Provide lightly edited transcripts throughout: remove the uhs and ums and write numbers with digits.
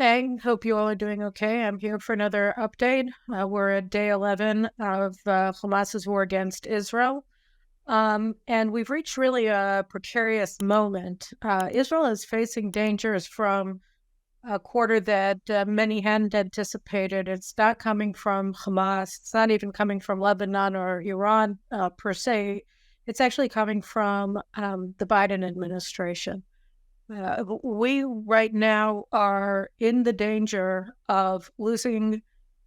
Hey, hope you all are doing okay. I'm here for another update. We're at day 11 of Hamas's war against Israel. And we've reached really a precarious moment. Israel is facing dangers from a quarter that many hadn't anticipated. It's not coming from Hamas. It's not even coming from Lebanon or Iran per se. It's actually coming from the Biden administration. We right now are in the danger of losing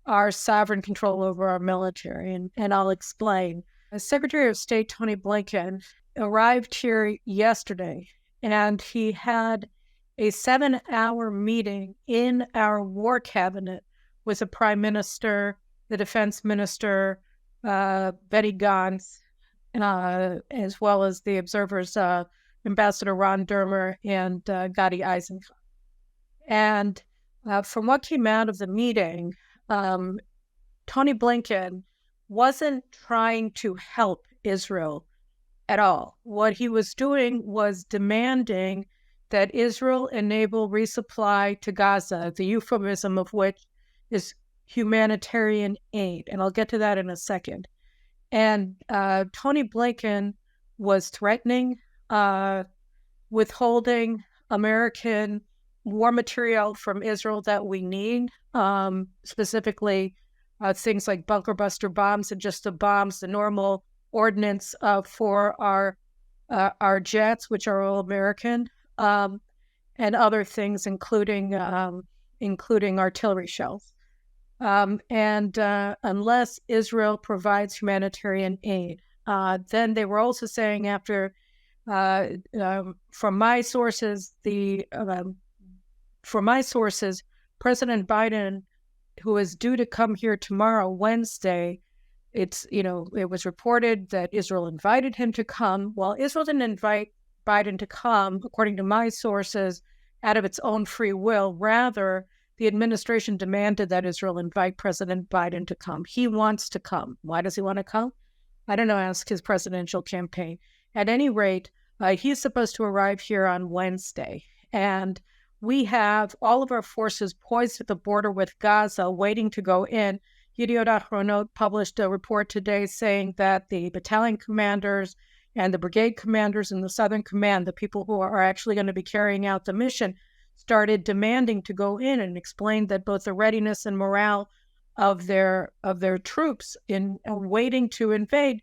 our sovereign control over our military, and I'll explain. Secretary of State Tony Blinken arrived here yesterday, and he had a 7-hour meeting in our war cabinet with the Prime Minister, the Defense Minister, Betty Gantz, as well as the observers, Ambassador Ron Dermer and Gadi Eisenkot. And from what came out of the meeting, Tony Blinken wasn't trying to help Israel at all. What he was doing was demanding that Israel enable resupply to Gaza, the euphemism of which is humanitarian aid. And I'll get to that in a second. And Tony Blinken was threatening withholding American war material from Israel that we need, specifically things like bunker buster bombs and just the bombs, the normal ordnance for our jets, which are all American, and other things, including artillery shells. And unless Israel provides humanitarian aid, then they were also saying after. From my sources, President Biden, who is due to come here tomorrow, Wednesday, it was reported that Israel invited him to come. Well, Israel didn't invite Biden to come, according to my sources, out of its own free will. Rather, the administration demanded that Israel invite President Biden to come. He wants to come. Why does he want to come? I don't know, ask his presidential campaign. At any rate, he's supposed to arrive here on Wednesday, and we have all of our forces poised at the border with Gaza waiting to go in. Yediot Ahronot published a report today saying that the battalion commanders and the brigade commanders in the Southern Command, the people who are actually going to be carrying out the mission, started demanding to go in, and explained that both the readiness and morale of their troops in waiting to invade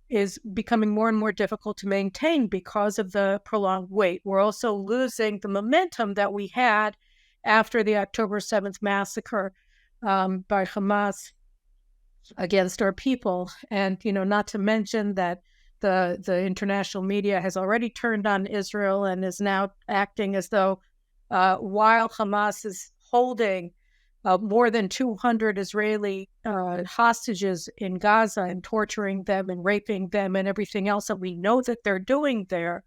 is becoming more and more difficult to maintain because of the prolonged wait. We're also losing the momentum that we had after the October 7th massacre by Hamas against our people. And, not to mention that the international media has already turned on Israel and is now acting as though while Hamas is holding more than 200 Israeli hostages in Gaza and torturing them and raping them and everything else that we know that they're doing there,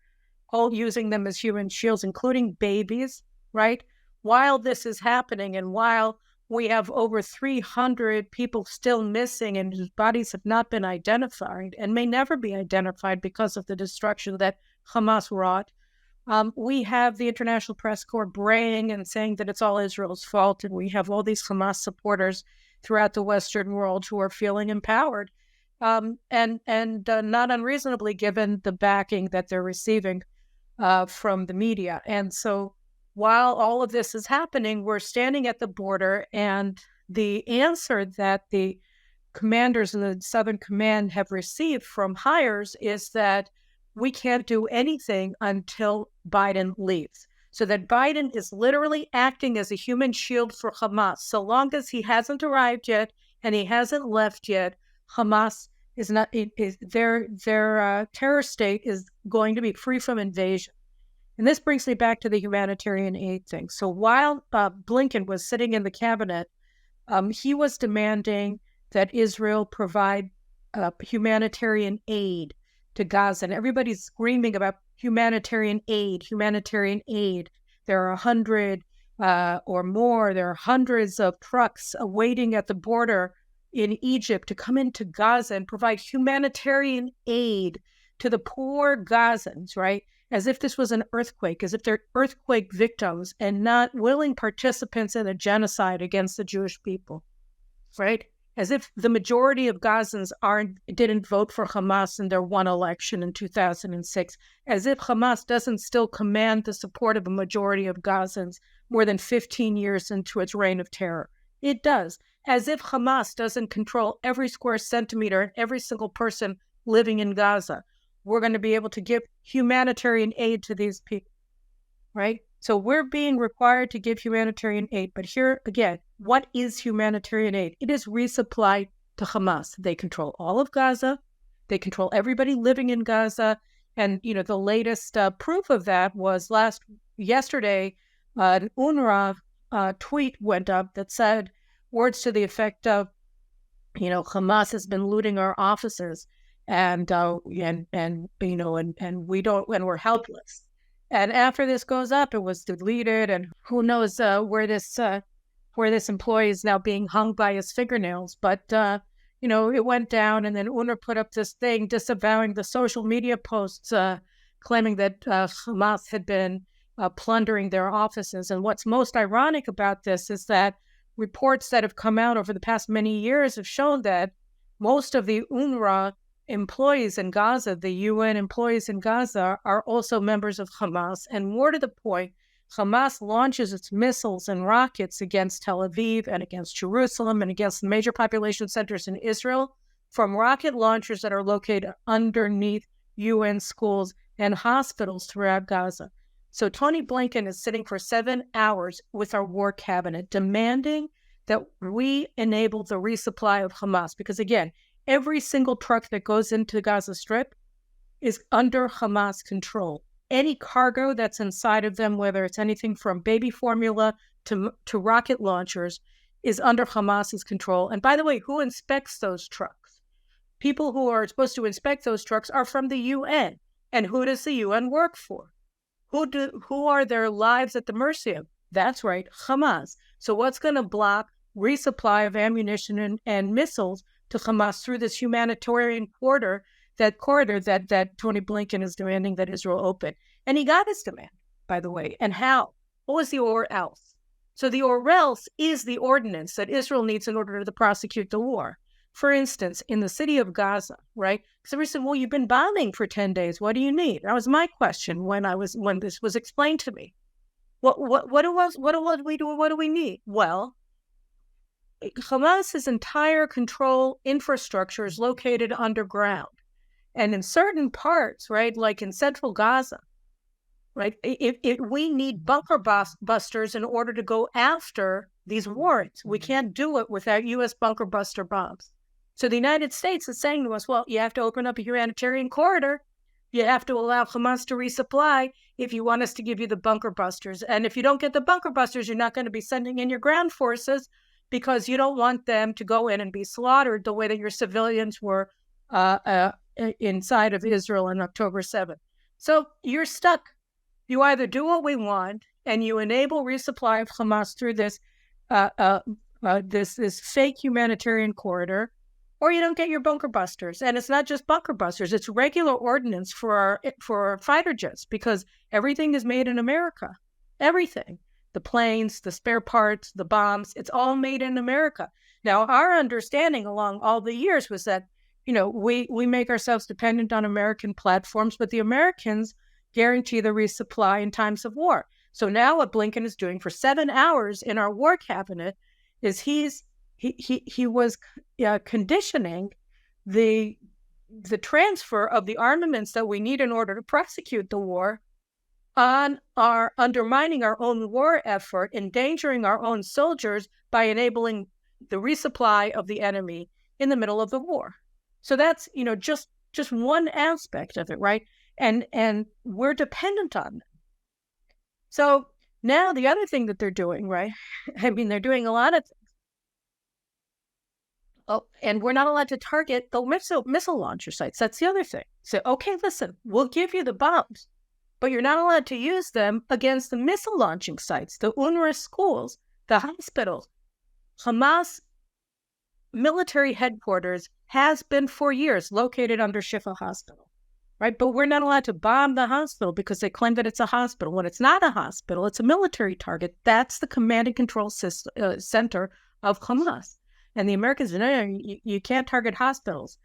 all using them as human shields, including babies, right? While this is happening and while we have over 300 people still missing and whose bodies have not been identified and may never be identified because of the destruction that Hamas wrought, we have the International Press Corps braying and saying that it's all Israel's fault, and we have all these Hamas supporters throughout the Western world who are feeling empowered, and not unreasonably given the backing that they're receiving from the media. And so while all of this is happening, we're standing at the border, and the answer that the commanders in the Southern Command have received from hires is that we can't do anything until Biden leaves. So that Biden is literally acting as a human shield for Hamas. So long as he hasn't arrived yet and he hasn't left yet, Hamas is not, their terror state is going to be free from invasion. And this brings me back to the humanitarian aid thing. So while Blinken was sitting in the cabinet, he was demanding that Israel provide humanitarian aid to Gaza, and everybody's screaming about humanitarian aid. There are 100 or more. There are hundreds of trucks waiting at the border in Egypt to come into Gaza and provide humanitarian aid to the poor Gazans, right? as if this was an earthquake, as if they're earthquake victims and not willing participants in a genocide against the Jewish people, right? As if the majority of Gazans didn't vote for Hamas in their one election in 2006, as if Hamas doesn't still command the support of a majority of Gazans more than 15 years into its reign of terror. It does. As if Hamas doesn't control every square centimeter and every single person living in Gaza. We're going to be able to give humanitarian aid to these people, right? So we're being required to give humanitarian aid. But here again, what is humanitarian aid? It is resupply to Hamas. They control all of Gaza. They control everybody living in Gaza. And, the latest proof of that was yesterday, an UNRWA tweet went up that said words to the effect of, Hamas has been looting our offices and we don't, and we're helpless. And after this goes up, it was deleted, and who knows where this employee is now being hung by his fingernails. But it went down, and then UNRWA put up this thing disavowing the social media posts, claiming that Hamas had been plundering their offices. And what's most ironic about this is that reports that have come out over the past many years have shown that most of the UNRWA employees in Gaza, the UN employees in Gaza, are also members of Hamas. And more to the point, Hamas launches its missiles and rockets against Tel Aviv and against Jerusalem and against the major population centers in Israel from rocket launchers that are located underneath UN schools and hospitals throughout Gaza. So Tony Blinken is sitting for 7 hours with our war cabinet demanding that we enable the resupply of Hamas. Because again, every single truck that goes into the Gaza Strip is under Hamas control. Any cargo that's inside of them, whether it's anything from baby formula to rocket launchers, is under Hamas's control. And by the way, who inspects those trucks? People who are supposed to inspect those trucks are from the UN. And who does the UN work for? Who are their lives at the mercy of? That's right, Hamas. So what's going to block resupply of ammunition and missiles to Hamas through this humanitarian corridor that Tony Blinken is demanding that Israel open? And he got his demand, by the way. And how? What was the or else? So the or else is the ordinance that Israel needs in order to prosecute the war. For instance, in the city of Gaza, right? So we said, well, you've been bombing for 10 days. What do you need? That was my question when this was explained to me. What do we do? What do we need? Well, Hamas's entire control infrastructure is located underground. And in certain parts, right, like in central Gaza, right, if we need bunker busters in order to go after these warrants. We can't do it without U.S. bunker buster bombs. So the United States is saying to us, well, you have to open up a humanitarian corridor. You have to allow Hamas to resupply if you want us to give you the bunker busters. And if you don't get the bunker busters, you're not going to be sending in your ground forces because you don't want them to go in and be slaughtered the way that your civilians were inside of Israel on October 7th. So you're stuck. You either do what we want and you enable resupply of Hamas through this this fake humanitarian corridor, or you don't get your bunker busters. And it's not just bunker busters; it's regular ordnance for our fighter jets, because everything is made in America. Everything, the planes, the spare parts, the bombs, it's all made in America. Now, our understanding along all the years was that, we make ourselves dependent on American platforms, but the Americans guarantee the resupply in times of war. So now what Blinken is doing for 7 hours in our war cabinet is he was conditioning the transfer of the armaments that we need in order to prosecute the war on our undermining our own war effort, endangering our own soldiers by enabling the resupply of the enemy in the middle of the war. So that's, just one aspect of it, right? And we're dependent on them. So now the other thing that they're doing, right? I mean, they're doing a lot of things. Oh, and we're not allowed to target the missile launcher sites. That's the other thing. So, okay, listen, we'll give you the bombs, but you're not allowed to use them against the missile launching sites, the UNRWA schools, the hospitals. Hamas military headquarters has been for years located under Shifa Hospital. right? But we're not allowed to bomb the hospital because they claim that it's a hospital. When it's not a hospital, it's a military target. That's the command and control center of Hamas. And the Americans, no, you can't target hospitals.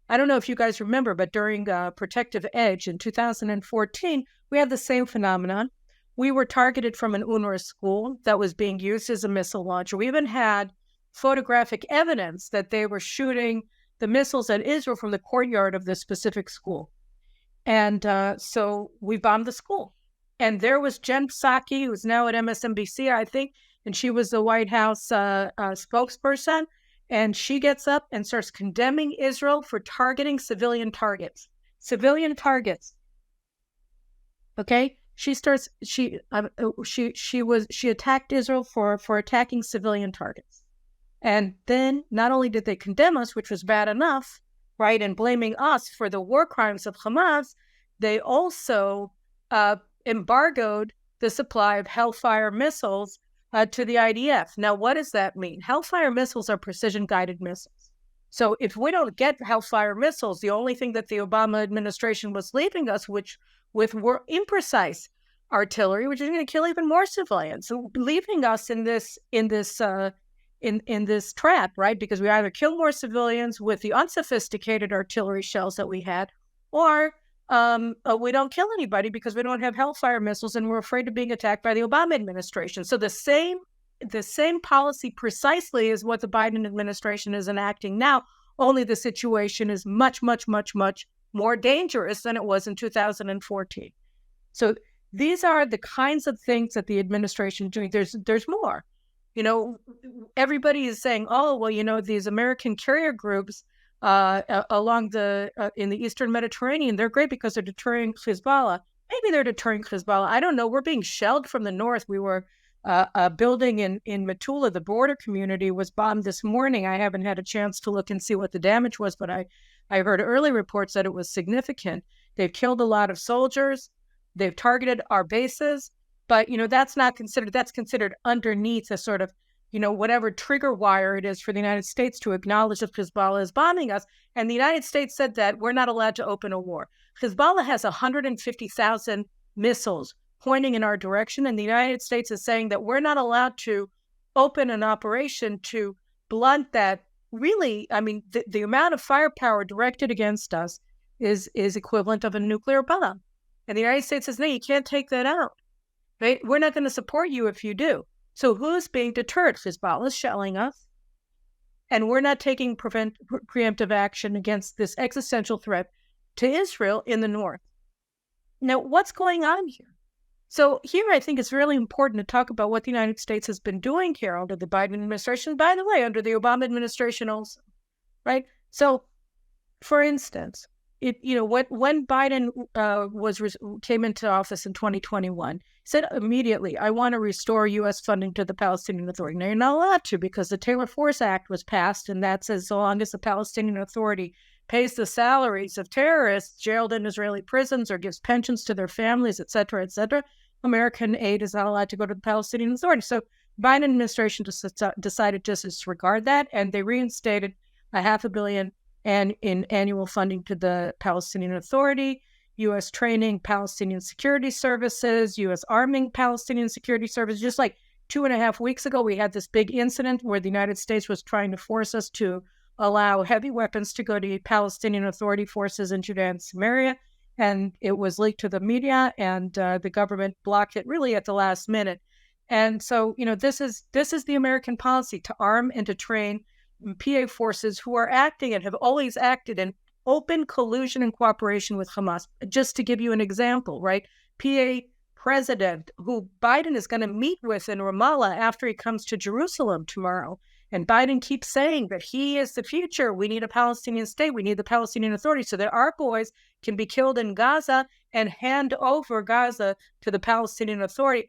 I don't know if you guys remember, but during Protective Edge in 2014, we had the same phenomenon. We were targeted from an UNRWA school that was being used as a missile launcher. We even had photographic evidence that they were shooting the missiles at Israel from the courtyard of this specific school. And so we bombed the school. And there was Jen Psaki, who's now at MSNBC, I think, and she was the White House spokesperson. And she gets up and starts condemning Israel for targeting civilian targets. Civilian targets. Okay? She attacked Israel for attacking civilian targets. And then not only did they condemn us, which was bad enough, right, and blaming us for the war crimes of Hamas, they also embargoed the supply of Hellfire missiles to the IDF. Now, what does that mean? Hellfire missiles are precision-guided missiles. So if we don't get Hellfire missiles, the only thing that the Obama administration was leaving us with were imprecise artillery, which is going to kill even more civilians. So leaving us in this trap, right? Because we either kill more civilians with the unsophisticated artillery shells that we had, or we don't kill anybody because we don't have Hellfire missiles and we're afraid of being attacked by the Obama administration. So the same policy precisely is what the Biden administration is enacting now, only the situation is much, much, much, much more dangerous than it was in 2014. So these are the kinds of things that the administration is doing. There's more. Everybody is saying, oh, well, these American carrier groups along in the Eastern Mediterranean, they're great because they're deterring Hezbollah. Maybe they're deterring Hezbollah. I don't know. We're being shelled from the north. We were a building in Metula, the border community, was bombed this morning. I haven't had a chance to look and see what the damage was, but I heard early reports that it was significant. They've killed a lot of soldiers. They've targeted our bases. But, that's not considered, that's considered underneath a sort of, whatever trigger wire it is for the United States to acknowledge if Hezbollah is bombing us. And the United States said that we're not allowed to open a war. Hezbollah has 150,000 missiles pointing in our direction. And the United States is saying that we're not allowed to open an operation to blunt that. Really, I mean, the amount of firepower directed against us is equivalent of a nuclear bomb. And the United States says, no, you can't take that out. Right? We're not going to support you if you do. So who's being deterred? Hezbollah is shelling us. And we're not taking preemptive action against this existential threat to Israel in the north. Now, what's going on here? So here I think it's really important to talk about what the United States has been doing here under the Biden administration. By the way, under the Obama administration also, right? So, for instance, when Biden came into office in 2021, he said immediately, I want to restore U.S. funding to the Palestinian Authority. Now, you're not allowed to because the Taylor Force Act was passed, and that says so long as the Palestinian Authority pays the salaries of terrorists jailed in Israeli prisons or gives pensions to their families, et cetera, American aid is not allowed to go to the Palestinian Authority. So Biden administration decided to disregard that, and they reinstated $500 million in annual funding to the Palestinian Authority, U.S. training Palestinian security services, U.S. arming Palestinian security services. Just like 2.5 weeks ago, we had this big incident where the United States was trying to force us to allow heavy weapons to go to Palestinian Authority forces in Judea and Samaria. And it was leaked to the media, and the government blocked it really at the last minute. And so, this is the American policy, to arm and to train PA forces who are acting and have always acted in open collusion and cooperation with Hamas. Just to give you an example, right? PA president, who Biden is going to meet with in Ramallah after he comes to Jerusalem tomorrow. And Biden keeps saying that he is the future. We need a Palestinian state. We need the Palestinian Authority so that our boys can be killed in Gaza and hand over Gaza to the Palestinian Authority.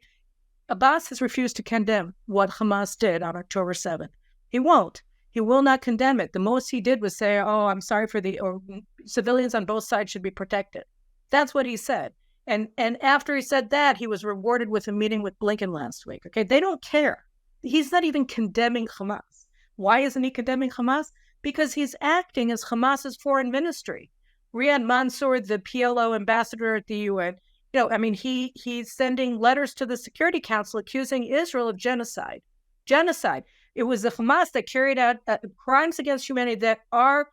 Abbas has refused to condemn what Hamas did on October 7th. He won't. He will not condemn it. The most he did was say, oh, I'm sorry or civilians on both sides should be protected. That's what he said. And after he said that, he was rewarded with a meeting with Blinken last week. Okay, they don't care. He's not even condemning Hamas. Why isn't he condemning Hamas? Because he's acting as Hamas's foreign ministry. Riyad Mansour, the PLO ambassador at the UN, he's sending letters to the Security Council accusing Israel of genocide. Genocide. It was the Hamas that carried out crimes against humanity that are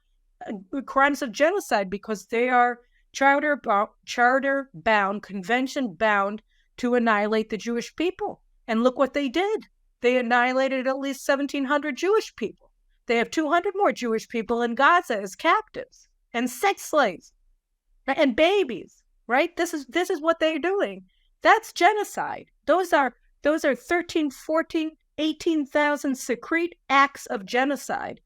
crimes of genocide because they are charter-bound, convention-bound to annihilate the Jewish people. And look what they did. They annihilated at least 1,700 Jewish people. They have 200 more Jewish people in Gaza as captives and sex slaves and babies, right? This is what they're doing. That's genocide. Those are 13, 14, 18,000 secret acts of genocide.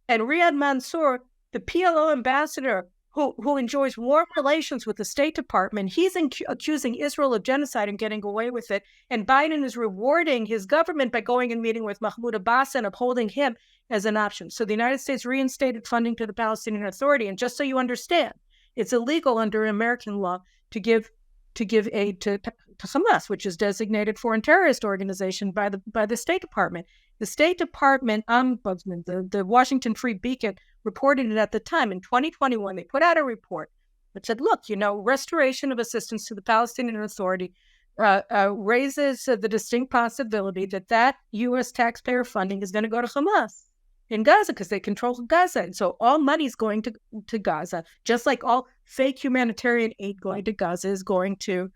And Riyad Mansour, the PLO ambassador who enjoys warm relations with the State Department, he's accusing Israel of genocide and getting away with it. And Biden is rewarding his government by going and meeting with Mahmoud Abbas and upholding him as an option. So the United States reinstated funding to the Palestinian Authority. And just so you understand, it's illegal under American law to give aid to Hamas, which is designated foreign terrorist organization by the State Department. The State Department ombudsman, the Washington Free Beacon, reported it at the time. In 2021, they put out a report that said, look, restoration of assistance to the Palestinian Authority raises the distinct possibility that U.S. taxpayer funding is going to go to Hamas in Gaza because they control Gaza. And so all money is going to Gaza, just like all fake humanitarian aid going to Gaza is going to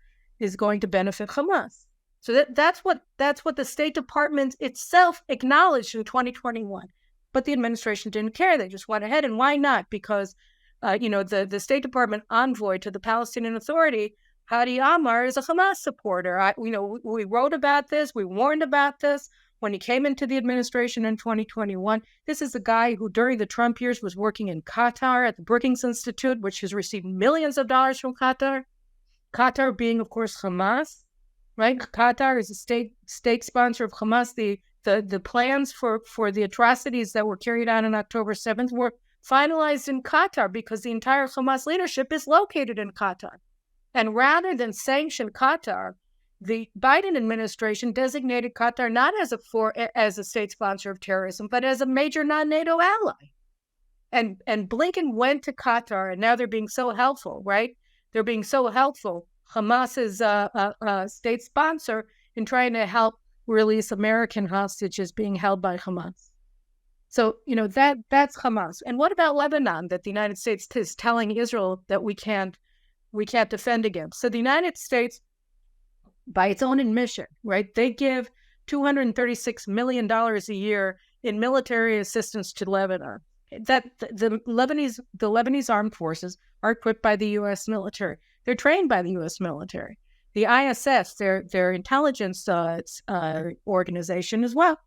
benefit Hamas. So that's what the State Department itself acknowledged in 2021. But the administration didn't care. They just went ahead. And why not? Because, the State Department envoy to the Palestinian Authority, Hadi Amar, is a Hamas supporter. We wrote about this. We warned about this when he came into the administration in 2021. This is a guy who, during the Trump years, was working in Qatar at the Brookings Institute, which has received millions of dollars from Qatar. Qatar being, of course, Hamas, right? Qatar is a state sponsor of Hamas. The plans for the atrocities that were carried out on October 7th were finalized in Qatar because the entire Hamas leadership is located in Qatar. And rather than sanction Qatar, the Biden administration designated Qatar not as a state sponsor of terrorism, but as a major non-NATO ally. And Blinken went to Qatar, and now they're being so helpful, right? They're being so helpful. Hamas is a state sponsor in trying to help release American hostages being held by Hamas. So, that's Hamas. And what about Lebanon, that the United States is telling Israel that we can't defend against? So the United States, by its own admission, right, they give $236 million a year in military assistance to Lebanon. That the Lebanese armed forces are equipped by the U.S. military. They're trained by the U.S. military. The ISS, their intelligence organization as well.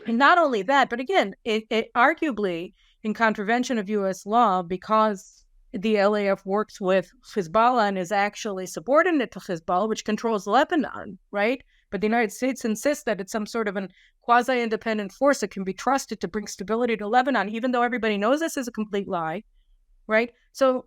And not only that, but again, it arguably in contravention of U.S. law, because the LAF works with Hezbollah and is actually subordinate to Hezbollah, which controls Lebanon, right? But the United States insists that it's some sort of a quasi-independent force that can be trusted to bring stability to Lebanon, even though everybody knows this is a complete lie, right? So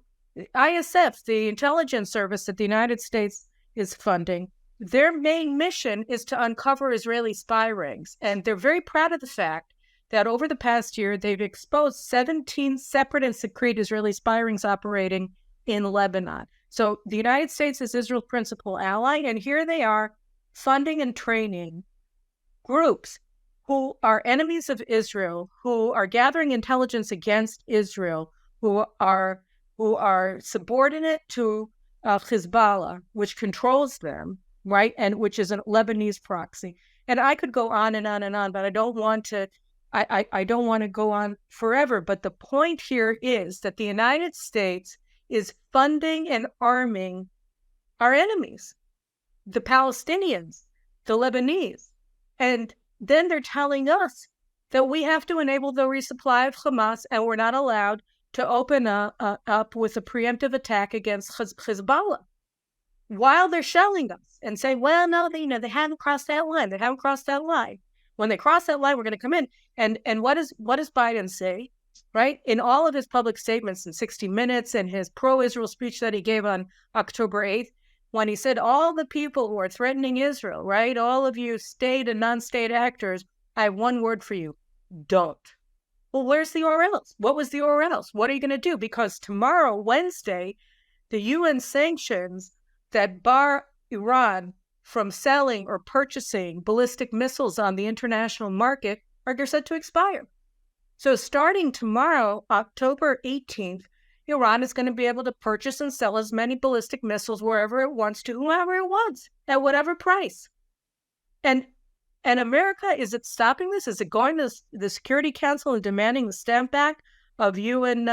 ISF, the intelligence service that the United States is funding, their main mission is to uncover Israeli spy rings. And they're very proud of the fact that over the past year, they've exposed 17 separate and secret Israeli spy rings operating in Lebanon. So the United States is Israel's principal ally, and here they are funding and training groups who are enemies of Israel, who are gathering intelligence against Israel, who are subordinate to Hezbollah, which controls them, right, and which is a Lebanese proxy. And I could go on and on and on, but I don't want to. I don't want to go on forever. But the point here is that the United States is funding and arming our enemies, the Palestinians, the Lebanese, and then they're telling us that we have to enable the resupply of Hamas, and we're not allowed to open up with a preemptive attack against Hezbollah, while they're shelling us and saying, well, no, they haven't crossed that line. They haven't crossed that line. When they cross that line, we're going to come in. And what does Biden say, right? In all of his public statements in 60 Minutes and his pro-Israel speech that he gave on October 8th, when he said all the people who are threatening Israel, right, all of you state and non-state actors, I have one word for you: don't. Well, where's the or else? What was the or else? What are you going to do? Because tomorrow, Wednesday, the UN sanctions that bar Iran from selling or purchasing ballistic missiles on the international market are set to expire. So starting tomorrow, October 18th, Iran is going to be able to purchase and sell as many ballistic missiles wherever it wants to, whoever it wants, at whatever price. And America, is it stopping this? Is it going to the Security Council and demanding the stamp back of UN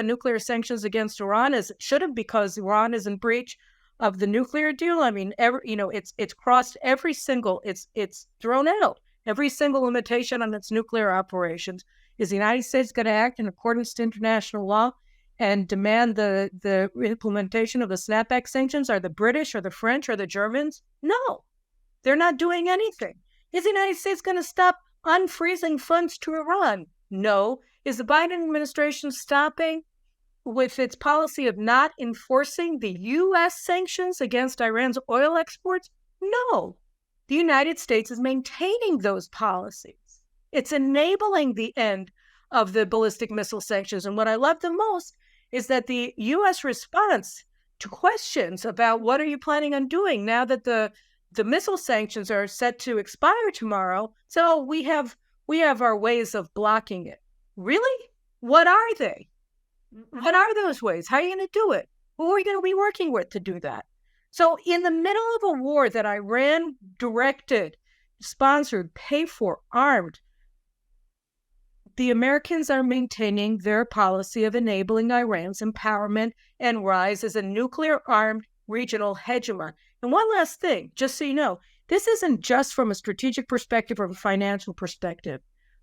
nuclear sanctions against Iran? As it should have, because Iran is in breach of the nuclear deal. I mean, it's crossed every single, it's thrown out every single limitation on its nuclear operations. Is the United States going to act in accordance to international law and demand the implementation of the snapback sanctions? Are the British or the French or the Germans? No, they're not doing anything. Is the United States going to stop unfreezing funds to Iran? No. Is the Biden administration stopping with its policy of not enforcing the U.S. sanctions against Iran's oil exports? No. The United States is maintaining those policies. It's enabling the end of the ballistic missile sanctions. And what I love the most is that the U.S. response to questions about what are you planning on doing now that the missile sanctions are set to expire tomorrow, so we have our ways of blocking it. Really? What are they? What are those ways? How are you going to do it? Who are you going to be working with to do that? So in the middle of a war that Iran directed, sponsored, paid for, armed, the Americans are maintaining their policy of enabling Iran's empowerment and rise as a nuclear-armed regional hegemon. And one last thing, just so you know, this isn't just from a strategic perspective or a financial perspective.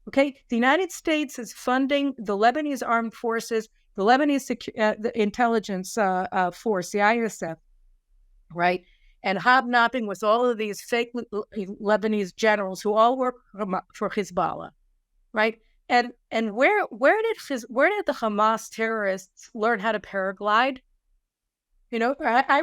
Okay, the United States is funding the Lebanese armed forces, the Lebanese the intelligence force, the ISF, right? And hobnobbing with all of these fake Lebanese generals who all work for Hezbollah, right? And where did the Hamas terrorists learn how to paraglide? You know, I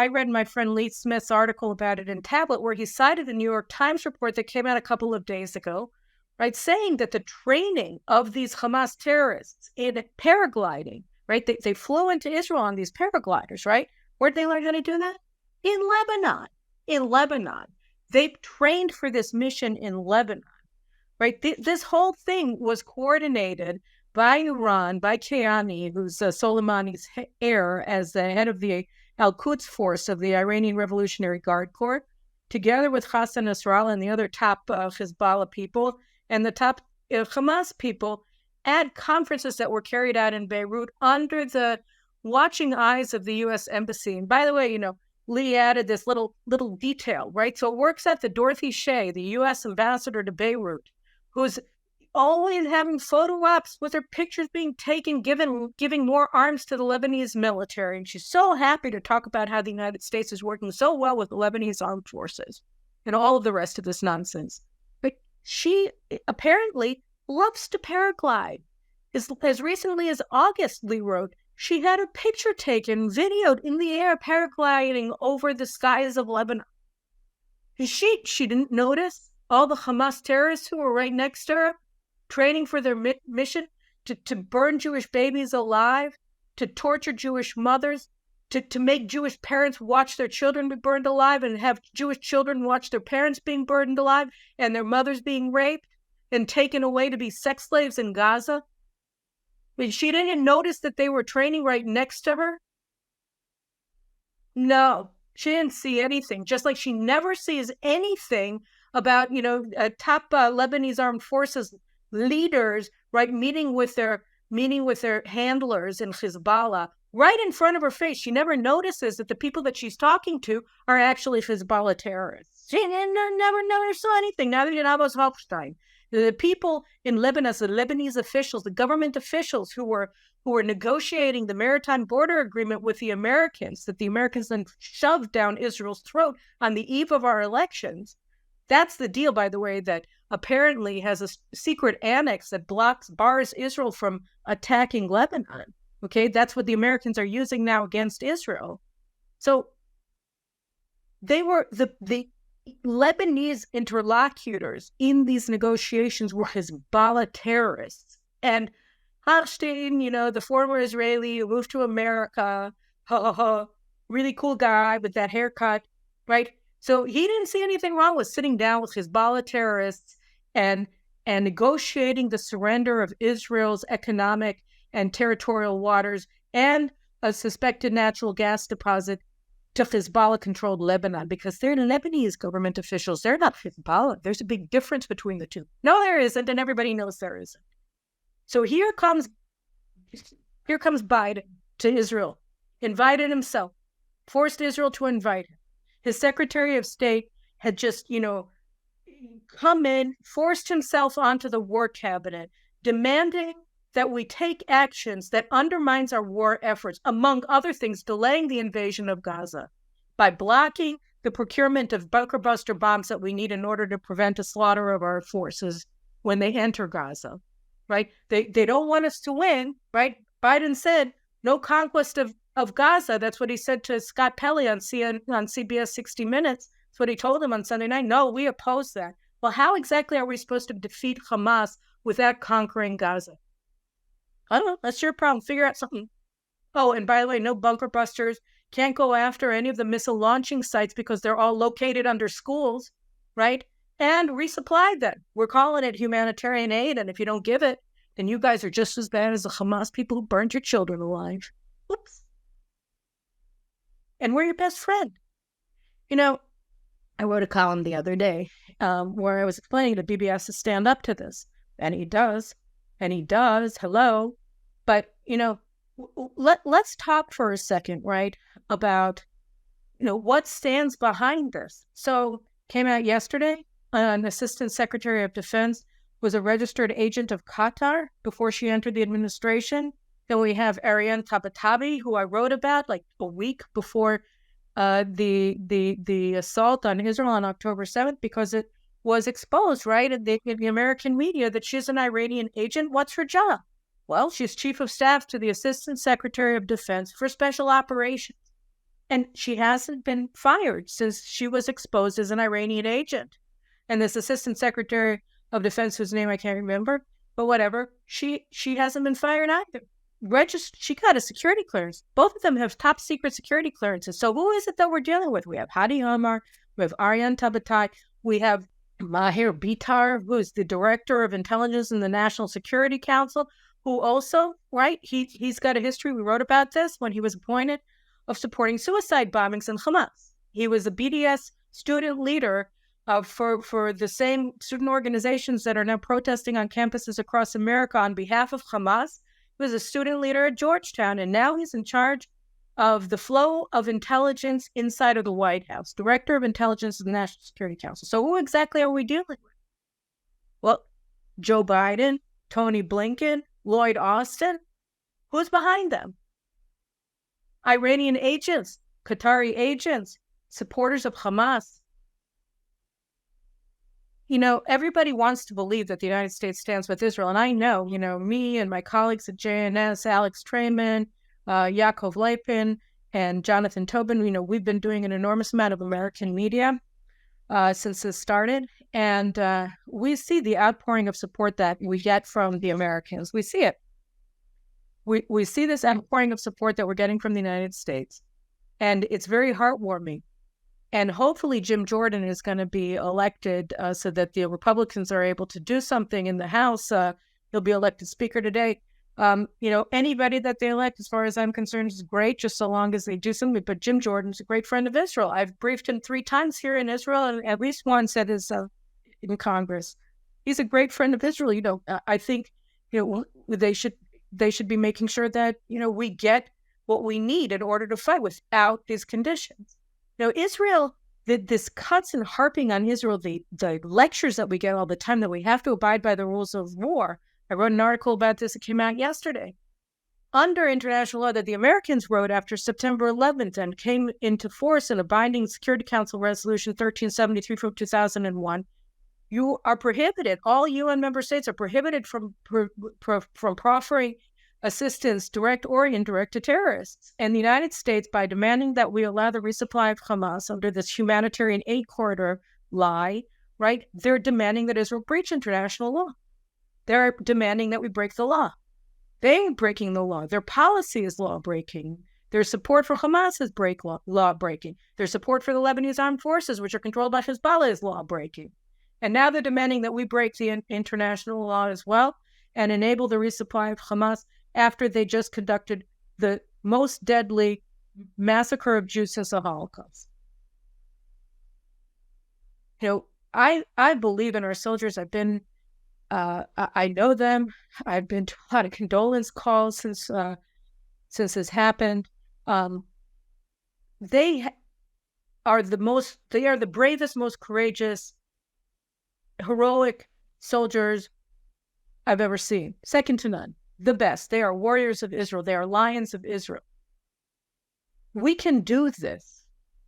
read my friend Lee Smith's article about it in Tablet, where he cited the New York Times report that came out a couple of days ago, right, saying that the training of these Hamas terrorists in paragliding, right, they flew into Israel on these paragliders, right? Where'd they learn how to do that? In Lebanon. In Lebanon. They trained for this mission in Lebanon, right? This whole thing was coordinated by Iran, by Kayani, who's Soleimani's heir, as the head of the Al-Quds force of the Iranian Revolutionary Guard Corps, together with Hassan Nasrallah and the other top Hezbollah people and the top Hamas people, at conferences that were carried out in Beirut under the watching eyes of the U.S. Embassy. And by the way, you know, Lee added this little detail, right? So it works out that Dorothy Shea, the U.S. ambassador to Beirut, who's always having photo ops with her pictures being taken, giving more arms to the Lebanese military. And she's so happy to talk about how the United States is working so well with the Lebanese armed forces and all of the rest of this nonsense. But she apparently loves to paraglide. As recently as August, Lee wrote, she had a picture taken, videoed in the air, paragliding over the skies of Lebanon. She didn't notice all the Hamas terrorists who were right next to her, training for their mission to burn Jewish babies alive, to torture Jewish mothers, to make Jewish parents watch their children be burned alive and have Jewish children watch their parents being burned alive and their mothers being raped and taken away to be sex slaves in Gaza. I mean, she didn't notice that they were training right next to her. No, she didn't see anything, just like she never sees anything about, you know, top Lebanese armed forces leaders, right, meeting with their handlers in Hezbollah right in front of her face. She never notices that the people that she's talking to are actually Hezbollah terrorists. She never saw anything. Neither did Abbas Hofstein. The people in Lebanon, the Lebanese officials, the government officials who were negotiating the maritime border agreement with the Americans, that the Americans then shoved down Israel's throat on the eve of our elections. That's the deal, by the way, that apparently has a secret annex that bars Israel from attacking Lebanon. Okay, that's what the Americans are using now against Israel. So they were the Lebanese interlocutors in these negotiations were Hezbollah terrorists. And Hochstein, the former Israeli who moved to America, really cool guy with that haircut, right? So he didn't see anything wrong with sitting down with Hezbollah terrorists and negotiating the surrender of Israel's economic and territorial waters and a suspected natural gas deposit to Hezbollah-controlled Lebanon, because they're Lebanese government officials. They're not Hezbollah. There's a big difference between the two. No, there isn't, and everybody knows there isn't. So here comes Biden to Israel, invited himself, forced Israel to invite him. His Secretary of State had just, come in, forced himself onto the war cabinet, demanding that we take actions that undermines our war efforts, among other things, delaying the invasion of Gaza by blocking the procurement of bunker buster bombs that we need in order to prevent a slaughter of our forces when they enter Gaza, right? They don't want us to win, right? Biden said, no conquest of Gaza. That's what he said to Scott Pelley on CBS 60 Minutes. That's what he told him on Sunday night. No, we oppose that. Well, how exactly are we supposed to defeat Hamas without conquering Gaza? I don't know. That's your problem. Figure out something. Oh, and by the way, no bunker busters. Can't go after any of the missile launching sites because they're all located under schools, right? And resupply them. We're calling it humanitarian aid, and if you don't give it, then you guys are just as bad as the Hamas people who burned your children alive. Whoops. And we're your best friend. I wrote a column the other day where I was explaining that Bibi has to stand up to this. And he does. Hello. But, let's talk for a second, right, about, what stands behind this. So came out yesterday, an assistant secretary of defense was a registered agent of Qatar before she entered the administration. Then we have Ariane Tabatabai, who I wrote about like a week before the assault on Israel on October 7th, because it was exposed, right, in the American media that she's an Iranian agent. What's her job? Well, she's chief of staff to the Assistant Secretary of Defense for Special Operations. And she hasn't been fired since she was exposed as an Iranian agent. And this Assistant Secretary of Defense, whose name I can't remember, but whatever, she hasn't been fired either. She got a security clearance. Both of them have top secret security clearances. So who is it that we're dealing with? We have Hadi Omar, we have Ariane Tabatabai, we have Maher Bitar, who is the director of intelligence in the National Security Council, who also, right, he's got a history, we wrote about this when he was appointed, of supporting suicide bombings in Hamas. He was a BDS student leader for the same student organizations that are now protesting on campuses across America on behalf of Hamas. He was a student leader at Georgetown, and now he's in charge of the flow of intelligence inside of the White House, director of intelligence of the National Security Council. So who exactly are we dealing with? Well, Joe Biden, Antony Blinken, Lloyd Austin. Who's behind them? Iranian agents, Qatari agents, supporters of Hamas. Everybody wants to believe that the United States stands with Israel. And I know, me and my colleagues at JNS, Alex Trayman, Yaakov Lapin, and Jonathan Tobin, we've been doing an enormous amount of American media since this started. And we see the outpouring of support that we get from the Americans. We see it. We see this outpouring of support that we're getting from the United States. And it's very heartwarming. And hopefully Jim Jordan is going to be elected so that the Republicans are able to do something in the House. He'll be elected Speaker today. Anybody that they elect, as far as I'm concerned, is great, just so long as they do something. But Jim Jordan's a great friend of Israel. I've briefed him 3 times here in Israel, and at least once at his in Congress. He's a great friend of Israel. I think they should be making sure that we get what we need in order to fight without these conditions. Israel, this constant harping on Israel, the lectures that we get all the time that we have to abide by the rules of war. I wrote an article about this. It came out yesterday. Under international law that the Americans wrote after September 11th and came into force in a binding Security Council Resolution 1373 from 2001, you are prohibited. All UN member states are prohibited from proffering assistance, direct or indirect, to terrorists. And the United States, by demanding that we allow the resupply of Hamas under this humanitarian aid corridor lie, right, they're demanding that Israel breach international law. They're demanding that we break the law. They ain't breaking the law. Their policy is law-breaking. Their support for Hamas is law-breaking. Their support for the Lebanese armed forces, which are controlled by Hezbollah, is law-breaking. And now they're demanding that we break the international law as well and enable the resupply of Hamas after they just conducted the most deadly massacre of Jews since the Holocaust. You know, I believe in our soldiers. I know them. I've been to a lot of condolence calls since this happened. They are the bravest, most courageous, heroic soldiers I've ever seen. Second to none. The best. They are warriors of Israel. They are lions of Israel. We can do this.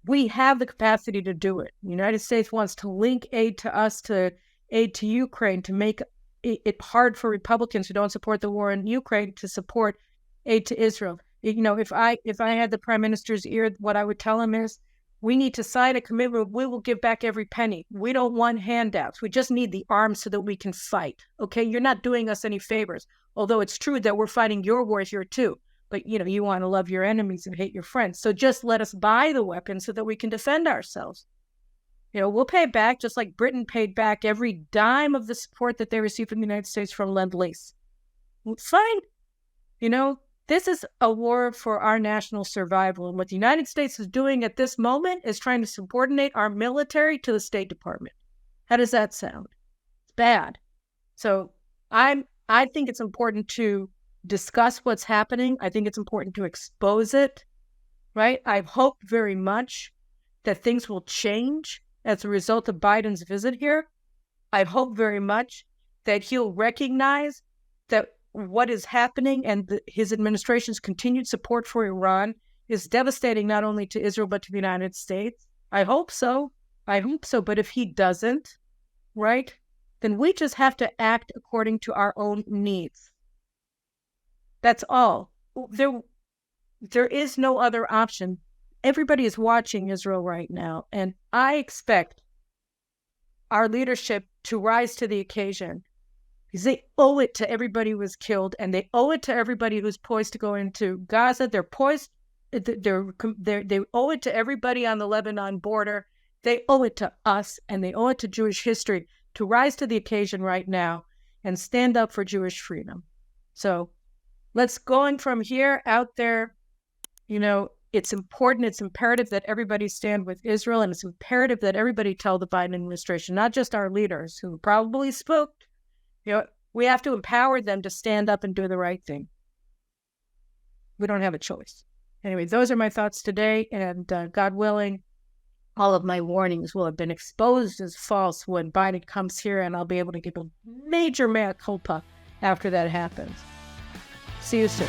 We have the capacity to do it. The United States wants to link aid to us, to aid to Ukraine, to make it hard for Republicans who don't support the war in Ukraine to support aid to Israel. You know, if I had the prime minister's ear, what I would tell him is, we need to sign a commitment. We will give back every penny. We don't want handouts. We just need the arms so that we can fight. Okay, you're not doing us any favors. Although it's true that we're fighting your wars here too. But, you know, you want to love your enemies and hate your friends. So just let us buy the weapons so that we can defend ourselves. You know, we'll pay back just like Britain paid back every dime of the support that they received from the United States from Lend-Lease. Fine. You know, this is a war for our national survival. And what the United States is doing at this moment is trying to subordinate our military to the State Department. How does that sound? It's bad. So I think it's important to discuss what's happening. I think it's important to expose it, right? I hope very much that things will change as a result of Biden's visit here. I hope very much that he'll recognize that what is happening and his administration's continued support for Iran is devastating not only to Israel, but to the United States. I hope so. But if he doesn't, right, then we just have to act according to our own needs. That's all. There is no other option. Everybody is watching Israel right now, and I expect our leadership to rise to the occasion, because they owe it to everybody who was killed, and they owe it to everybody who's poised to go into Gaza. They owe it to everybody on the Lebanon border. They owe it to us, and they owe it to Jewish history to rise to the occasion right now and stand up for Jewish freedom. So let's going from here out there. You know, it's important, it's imperative that everybody stand with Israel, and it's imperative that everybody tell the Biden administration, not just our leaders who probably spooked. You know, we have to empower them to stand up and do the right thing. We don't have a choice. Anyway, those are my thoughts today, and God willing, all of my warnings will have been exposed as false when Biden comes here, and I'll be able to give a major mea culpa after that happens. See you soon.